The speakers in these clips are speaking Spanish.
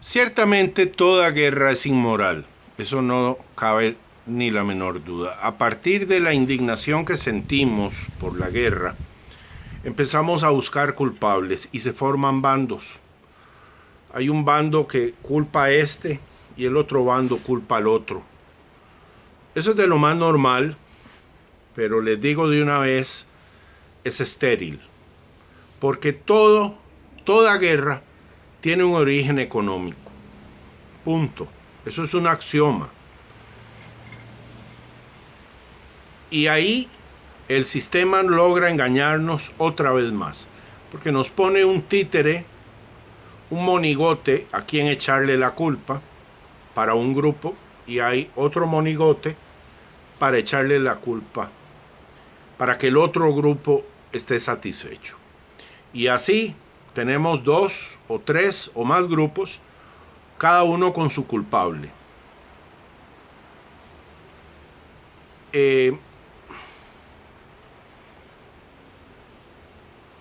Ciertamente toda guerra es inmoral, eso no cabe ni la menor duda. A partir de la indignación que sentimos por la guerra, empezamos a buscar culpables y se forman bandos. Hay un bando que culpa a este y el otro bando culpa al otro. Eso es de lo más normal, pero les digo de una vez, es estéril. Porque toda guerra tiene un origen económico. Punto. Eso es un axioma. Y ahí el sistema logra engañarnos otra vez más. Porque nos pone un títere, un monigote a quien echarle la culpa para un grupo, y hay otro monigote para echarle la culpa para que el otro grupo esté satisfecho. Y así tenemos 2 o 3 o más grupos, cada uno con su culpable.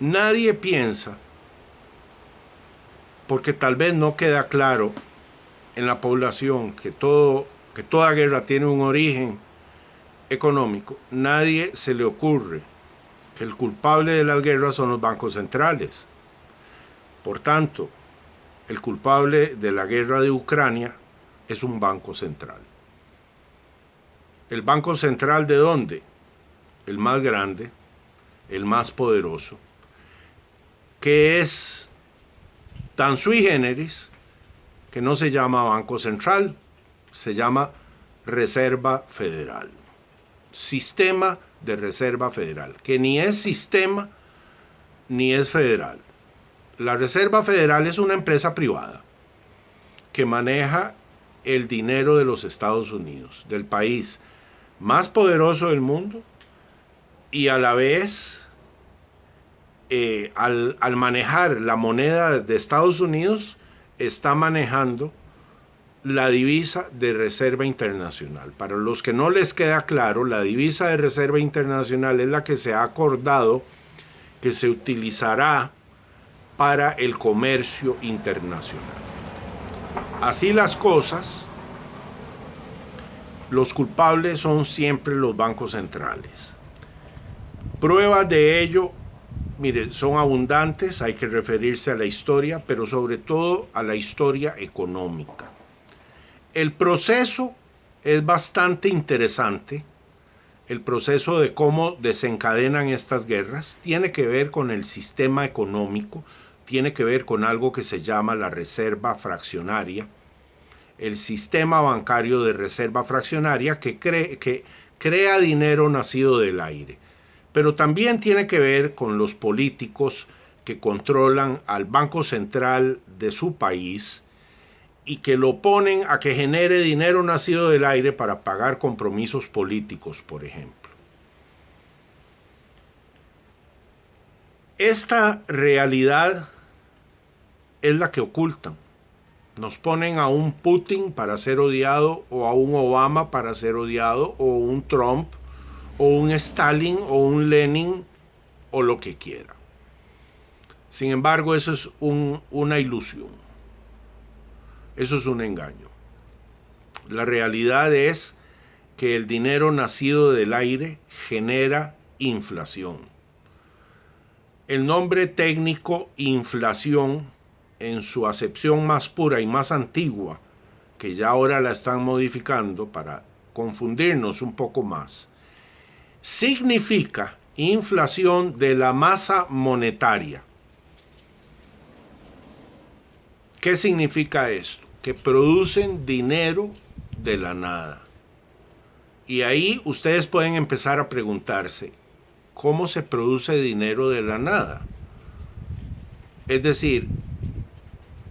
Nadie piensa, porque tal vez no queda claro en la población que toda guerra tiene un origen económico. Nadie se le ocurre que el culpable de las guerras son los bancos centrales. Por tanto, el culpable de la guerra de Ucrania es un banco central. ¿El banco central de dónde? El más grande, el más poderoso, que es tan sui generis que no se llama Banco Central, se llama Reserva Federal. Sistema de Reserva Federal, que ni es sistema ni es federal. La Reserva Federal es una empresa privada que maneja el dinero de los Estados Unidos, del país más poderoso del mundo, y a la vez, al manejar la moneda de Estados Unidos, está manejando la divisa de reserva internacional. Para los que no les queda claro, la divisa de reserva internacional es la que se ha acordado que se utilizará para el comercio internacional. Así las cosas, los culpables son siempre los bancos centrales. Pruebas de ello, mire, son abundantes, hay que referirse a la historia, pero sobre todo a la historia económica. El proceso es bastante interesante. El proceso de cómo desencadenan estas guerras tiene que ver con el sistema económico, tiene que ver con algo que se llama la reserva fraccionaria, el sistema bancario de reserva fraccionaria que crea dinero nacido del aire. Pero también tiene que ver con los políticos que controlan al Banco Central de su país y que lo ponen a que genere dinero nacido del aire para pagar compromisos políticos, por ejemplo. Esta realidad es la que ocultan. Nos ponen a un Putin para ser odiado, o a un Obama para ser odiado, o un Trump, o un Stalin, o un Lenin, o lo que quiera. Sin embargo, eso es una ilusión. Eso es un engaño. La realidad es que el dinero nacido del aire genera inflación. El nombre técnico inflación, en su acepción más pura y más antigua, que ya ahora la están modificando para confundirnos un poco más, significa inflación de la masa monetaria. ¿Qué significa esto? Que producen dinero de la nada. Y ahí ustedes pueden empezar a preguntarse, ¿cómo se produce dinero de la nada? Es decir,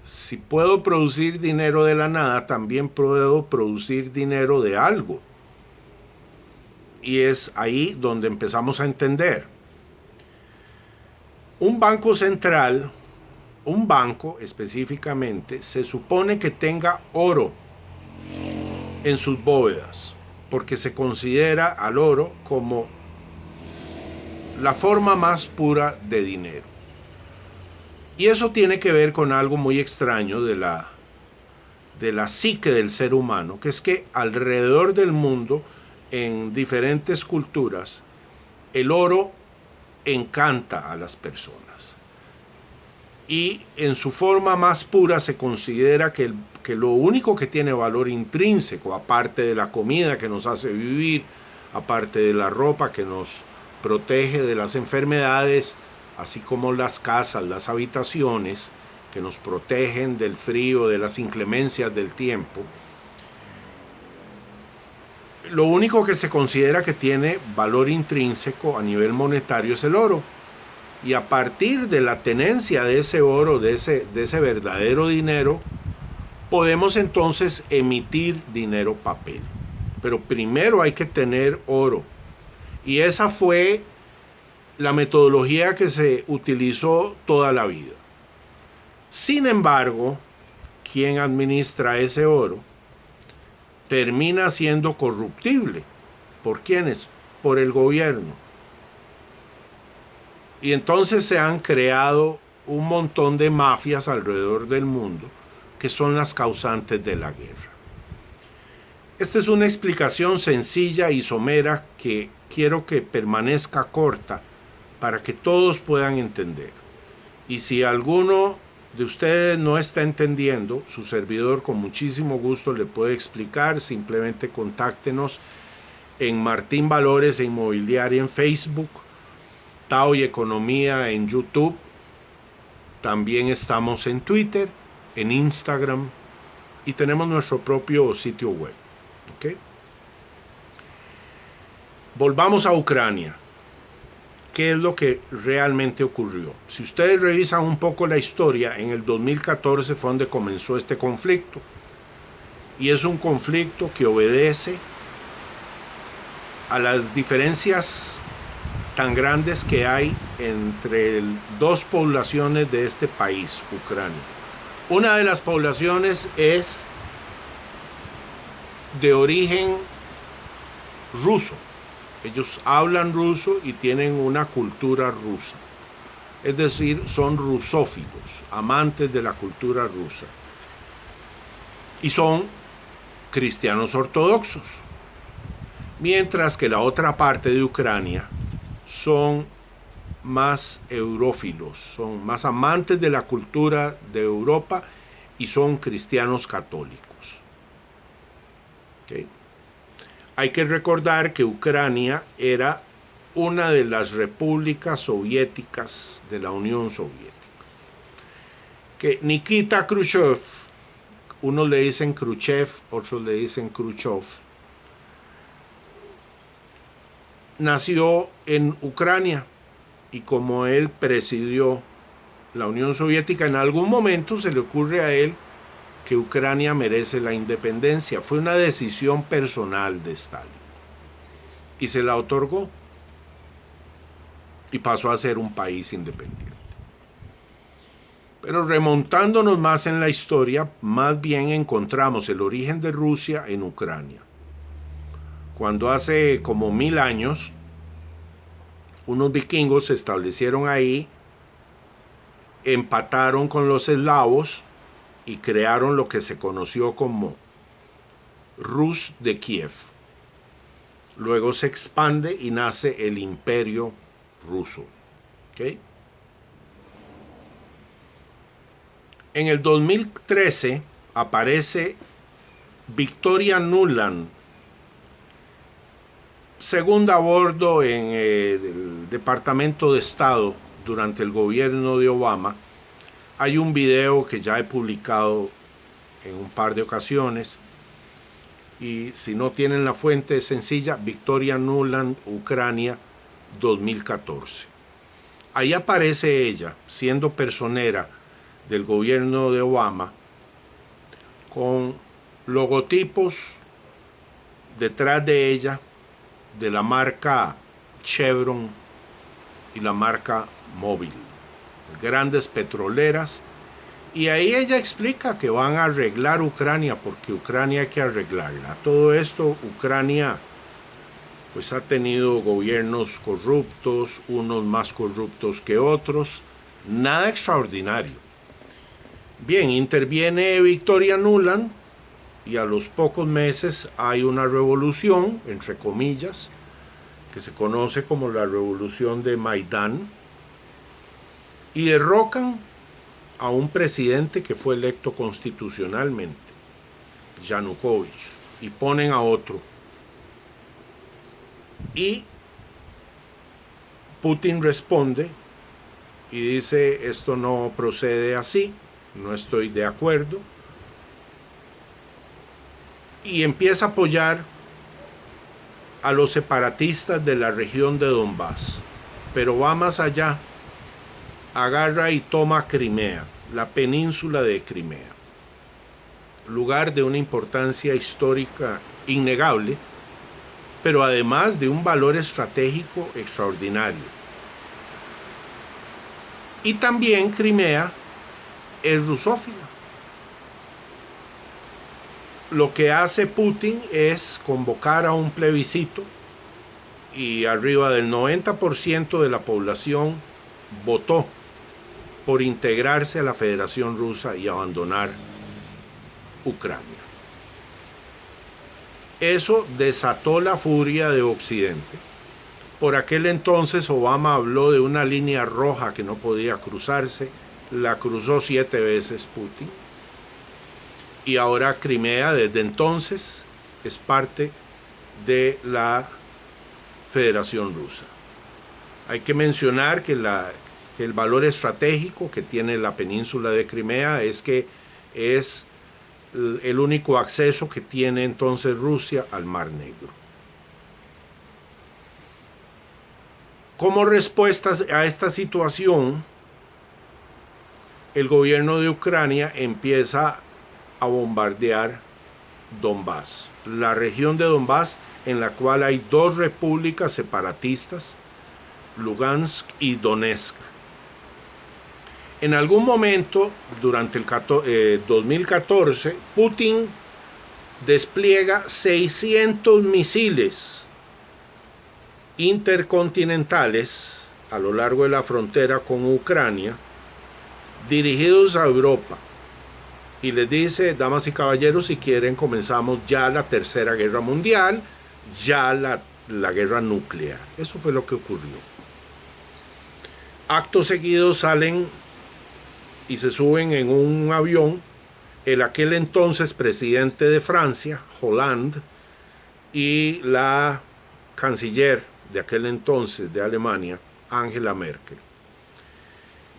si puedo producir dinero de la nada, también puedo producir dinero de algo. Y es ahí donde empezamos a entender. Un banco central, un banco específicamente, se supone que tenga oro en sus bóvedas, porque se considera al oro como la forma más pura de dinero. Y eso tiene que ver con algo muy extraño de la de la psique del ser humano, que es que alrededor del mundo, en diferentes culturas, el oro encanta a las personas. Y en su forma más pura se considera que lo único que tiene valor intrínseco, aparte de la comida que nos hace vivir, aparte de la ropa que nos protege de las enfermedades, así como las casas, las habitaciones que nos protegen del frío, de las inclemencias del tiempo, lo único que se considera que tiene valor intrínseco a nivel monetario es el oro. Y a partir de la tenencia de ese oro, de ese verdadero dinero, podemos entonces emitir dinero papel. Pero primero hay que tener oro. Y esa fue la metodología que se utilizó toda la vida. Sin embargo, quien administra ese oro termina siendo corruptible. ¿Por quiénes? Por el gobierno. Y entonces se han creado un montón de mafias alrededor del mundo que son las causantes de la guerra. Esta es una explicación sencilla y somera que quiero que permanezca corta para que todos puedan entender. Y si alguno de ustedes no está entendiendo, su servidor con muchísimo gusto le puede explicar. Simplemente contáctenos en Martín Valores e Inmobiliaria en Facebook, Tao y Economía en YouTube. También estamos en Twitter, en Instagram y tenemos nuestro propio sitio web. ¿Okay? Volvamos a Ucrania. ¿Qué es lo que realmente ocurrió? Si ustedes revisan un poco la historia, en el 2014 fue donde comenzó este conflicto. Y es un conflicto que obedece a las diferencias tan grandes que hay entre dos poblaciones de este país, Ucrania. Una de las poblaciones es de origen ruso. Ellos hablan ruso y tienen una cultura rusa. Es decir, son rusófilos, amantes de la cultura rusa. Y son cristianos ortodoxos. Mientras que la otra parte de Ucrania son más eurófilos, son más amantes de la cultura de Europa y son cristianos católicos. ¿Okay? Hay que recordar que Ucrania era una de las repúblicas soviéticas de la Unión Soviética. Que Nikita Khrushchev, unos le dicen Khrushchev, otros le dicen Khrushchev, nació en Ucrania y como él presidió la Unión Soviética, en algún momento se le ocurre a él que Ucrania merece la independencia. Fue una decisión personal de Stalin y se la otorgó y pasó a ser un país independiente. Pero remontándonos más en la historia, más bien encontramos el origen de Rusia en Ucrania. Cuando hace como 1000 años, unos vikingos se establecieron ahí, empataron con los eslavos y crearon lo que se conoció como Rus de Kiev. Luego se expande y nace el Imperio Ruso. ¿Okay? En el 2013 aparece Victoria Nuland, segunda a bordo en el Departamento de Estado durante el gobierno de Obama. Hay un video que ya he publicado en un par de ocasiones y si no tienen la fuente es sencilla, Victoria Nuland, Ucrania 2014. Ahí aparece ella siendo personera del gobierno de Obama con logotipos detrás de ella de la marca Chevron y la marca Mobil, grandes petroleras, y ahí ella explica que van a arreglar Ucrania porque Ucrania hay que arreglarla. Todo esto, Ucrania pues ha tenido gobiernos corruptos, unos más corruptos que otros, nada extraordinario. Bien, interviene Victoria Nuland y a los pocos meses hay una revolución, entre comillas, que se conoce como la revolución de Maidán, y derrocan a un presidente que fue electo constitucionalmente, Yanukovych, y ponen a otro. Y Putin responde y dice: esto no procede así, no estoy de acuerdo, y empieza a apoyar a los separatistas de la región de Donbass, pero va más allá, agarra y toma Crimea, la península de Crimea, lugar de una importancia histórica innegable, pero además de un valor estratégico extraordinario. Y también Crimea es rusófila. Lo que hace Putin es convocar a un plebiscito y arriba del 90% de la población votó por integrarse a la Federación Rusa y abandonar Ucrania. Eso desató la furia de Occidente. Por aquel entonces Obama habló de una línea roja que no podía cruzarse, la cruzó 7 veces Putin. Y ahora Crimea desde entonces es parte de la Federación Rusa. Hay que mencionar que el valor estratégico que tiene la península de Crimea es que es el único acceso que tiene entonces Rusia al Mar Negro. Como respuesta a esta situación, el gobierno de Ucrania empieza a bombardear Donbass, la región de Donbass en la cual hay 2 repúblicas separatistas, Lugansk y Donetsk. En algún momento, durante el 2014, Putin despliega 600 misiles intercontinentales a lo largo de la frontera con Ucrania, dirigidos a Europa. Y les dice: damas y caballeros, si quieren comenzamos ya la Tercera Guerra Mundial, ya la guerra nuclear. Eso fue lo que ocurrió. Acto seguido salen y se suben en un avión el aquel entonces presidente de Francia, Hollande, y la canciller de aquel entonces de Alemania, Angela Merkel.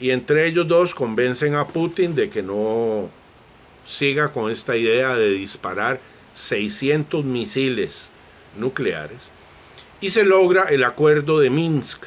Y entre ellos dos convencen a Putin de que no siga con esta idea de disparar 600 misiles nucleares, y se logra el acuerdo de Minsk,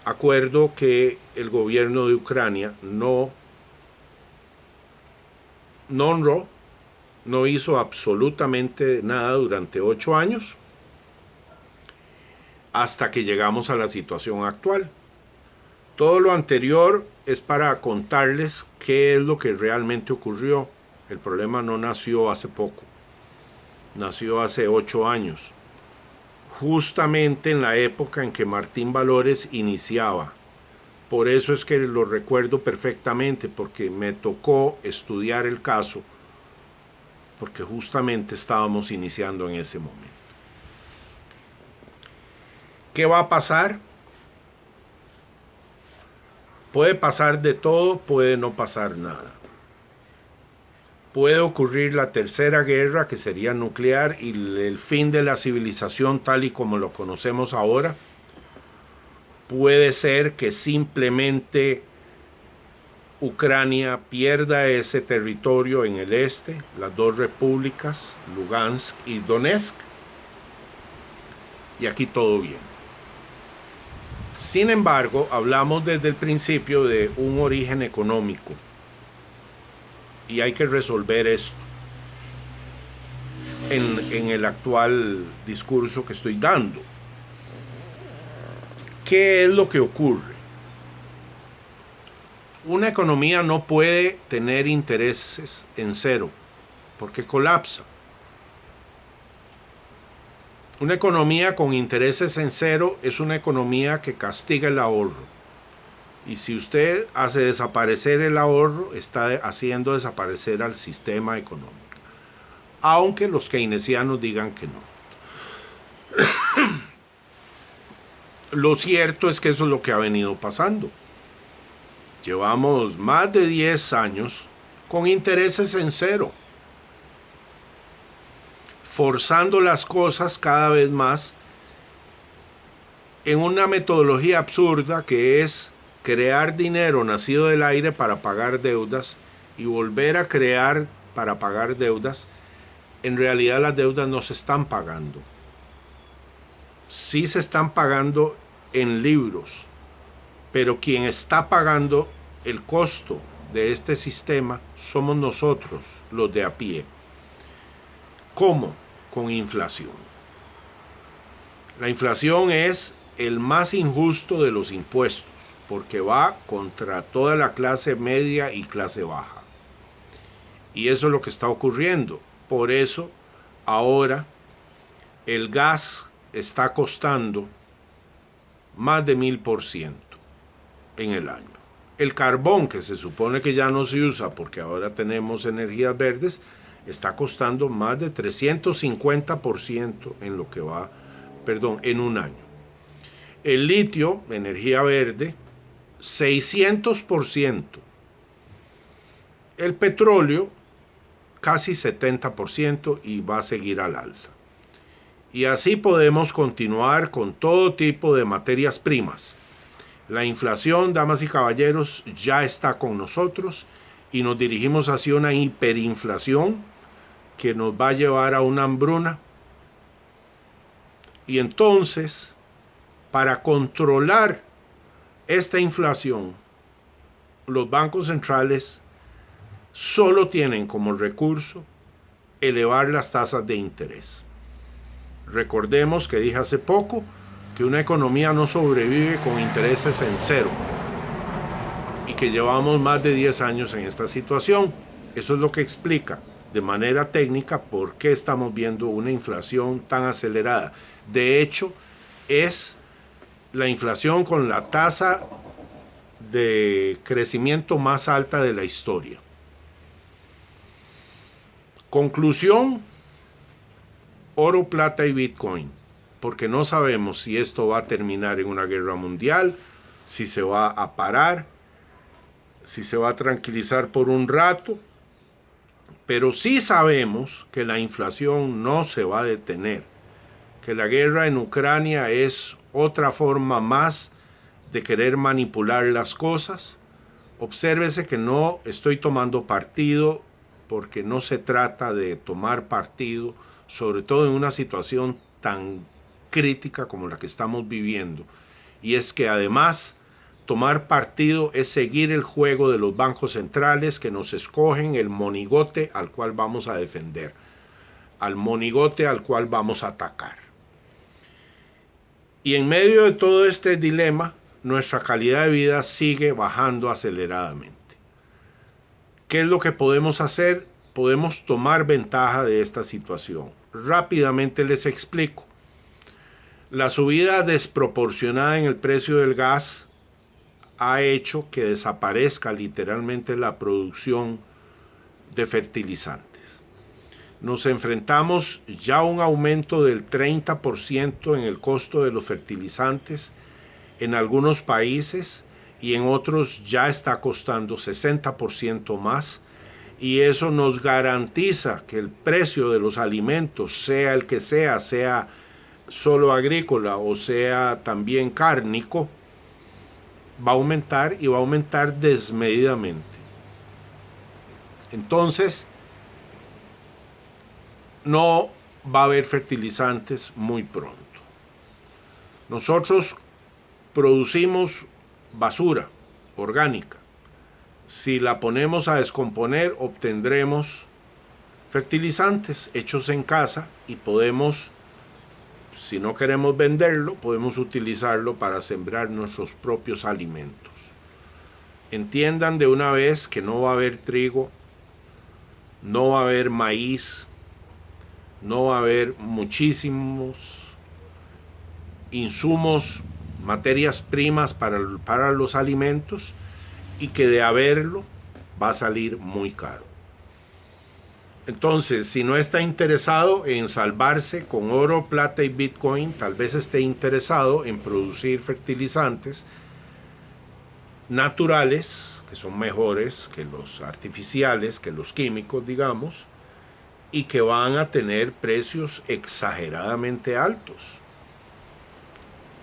acuerdo que el gobierno de Ucrania no honró, no hizo absolutamente nada durante 8 años, hasta que llegamos a la situación actual. Todo lo anterior es para contarles qué es lo que realmente ocurrió. El problema no nació hace poco, nació hace 8 años, justamente en la época en que Martín Valores iniciaba. Por eso es que lo recuerdo perfectamente, porque me tocó estudiar el caso, porque justamente estábamos iniciando en ese momento. ¿Qué va a pasar? Puede pasar de todo, puede no pasar nada. Puede ocurrir la tercera guerra, que sería nuclear, y el fin de la civilización tal y como lo conocemos ahora. Puede ser que simplemente Ucrania pierda ese territorio en el este, las 2 repúblicas, Lugansk y Donetsk, y aquí todo bien. Sin embargo, hablamos desde el principio de un origen económico, y hay que resolver esto en el actual discurso que estoy dando. ¿Qué es lo que ocurre? Una economía no puede tener intereses en cero, porque colapsa. Una economía con intereses en cero es una economía que castiga el ahorro. Y si usted hace desaparecer el ahorro, está haciendo desaparecer al sistema económico. aunque los keynesianos digan que no. Lo cierto es que eso es lo que ha venido pasando. Llevamos más de 10 años con intereses en cero, forzando las cosas cada vez más en una metodología absurda que es crear dinero nacido del aire para pagar deudas y volver a crear para pagar deudas. En realidad las deudas no se están pagando. Sí se están pagando en libros, pero quien está pagando el costo de este sistema somos nosotros, los de a pie. ¿Cómo? Con inflación. La inflación es el más injusto de los impuestos, porque va contra toda la clase media y clase baja. Y eso es lo que está ocurriendo. Por eso, ahora, el gas está costando más de 1000% en el año. El carbón, que se supone que ya no se usa porque ahora tenemos energías verdes, está costando más de 350% en lo que va, en un año. El litio, energía verde, 600%. El petróleo, casi 70% y va a seguir al alza. Y así podemos continuar con todo tipo de materias primas. La inflación, damas y caballeros, ya está con nosotros y nos dirigimos hacia una hiperinflación que nos va a llevar a una hambruna. Y entonces, para controlar esta inflación, los bancos centrales solo tienen como recurso elevar las tasas de interés. Recordemos que dije hace poco que una economía no sobrevive con intereses en cero y que llevamos más de 10 años en esta situación. Eso es lo que explica de manera técnica por qué estamos viendo una inflación tan acelerada. De hecho, es la inflación con la tasa de crecimiento más alta de la historia. Conclusión: oro, plata y Bitcoin, porque no sabemos si esto va a terminar en una guerra mundial, si se va a parar, si se va a tranquilizar por un rato, pero sí sabemos que la inflación no se va a detener, que la guerra en Ucrania es otra forma más de querer manipular las cosas. Obsérvese que no estoy tomando partido, porque no se trata de tomar partido, sobre todo en una situación tan crítica como la que estamos viviendo. Y es que además tomar partido es seguir el juego de los bancos centrales que nos escogen el monigote al cual vamos a defender, al monigote al cual vamos a atacar. Y en medio de todo este dilema, nuestra calidad de vida sigue bajando aceleradamente. ¿Qué es lo que podemos hacer? Podemos tomar ventaja de esta situación. Rápidamente les explico. La subida desproporcionada en el precio del gas ha hecho que desaparezca literalmente la producción de fertilizantes. Nos enfrentamos ya a un aumento del 30% en el costo de los fertilizantes en algunos países, y en otros ya está costando 60% más, y eso nos garantiza que el precio de los alimentos, sea el que sea solo agrícola o sea también cárnico, va a aumentar y va a aumentar desmedidamente. Entonces, no va a haber fertilizantes muy pronto. Nosotros producimos basura orgánica. Si la ponemos a descomponer, obtendremos fertilizantes hechos en casa y podemos, si no queremos venderlo, podemos utilizarlo para sembrar nuestros propios alimentos. Entiendan de una vez que no va a haber trigo, no va a haber maíz, no va a haber muchísimos insumos, materias primas para los alimentos, y que de haberlo va a salir muy caro. Entonces, si no está interesado en salvarse con oro, plata y Bitcoin, tal vez esté interesado en producir fertilizantes naturales, que son mejores que los artificiales, que los químicos, digamos, y que van a tener precios exageradamente altos.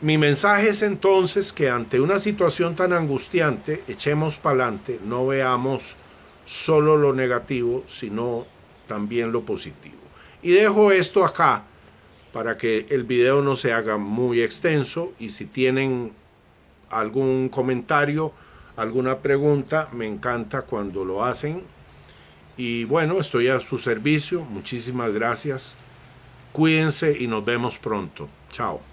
Mi mensaje es entonces que ante una situación tan angustiante, echemos para adelante, no veamos solo lo negativo, sino también lo positivo. Y dejo esto acá para que el video no se haga muy extenso, y si tienen algún comentario, alguna pregunta, me encanta cuando lo hacen. Y bueno, estoy a su servicio. Muchísimas gracias. Cuídense y nos vemos pronto. Chao.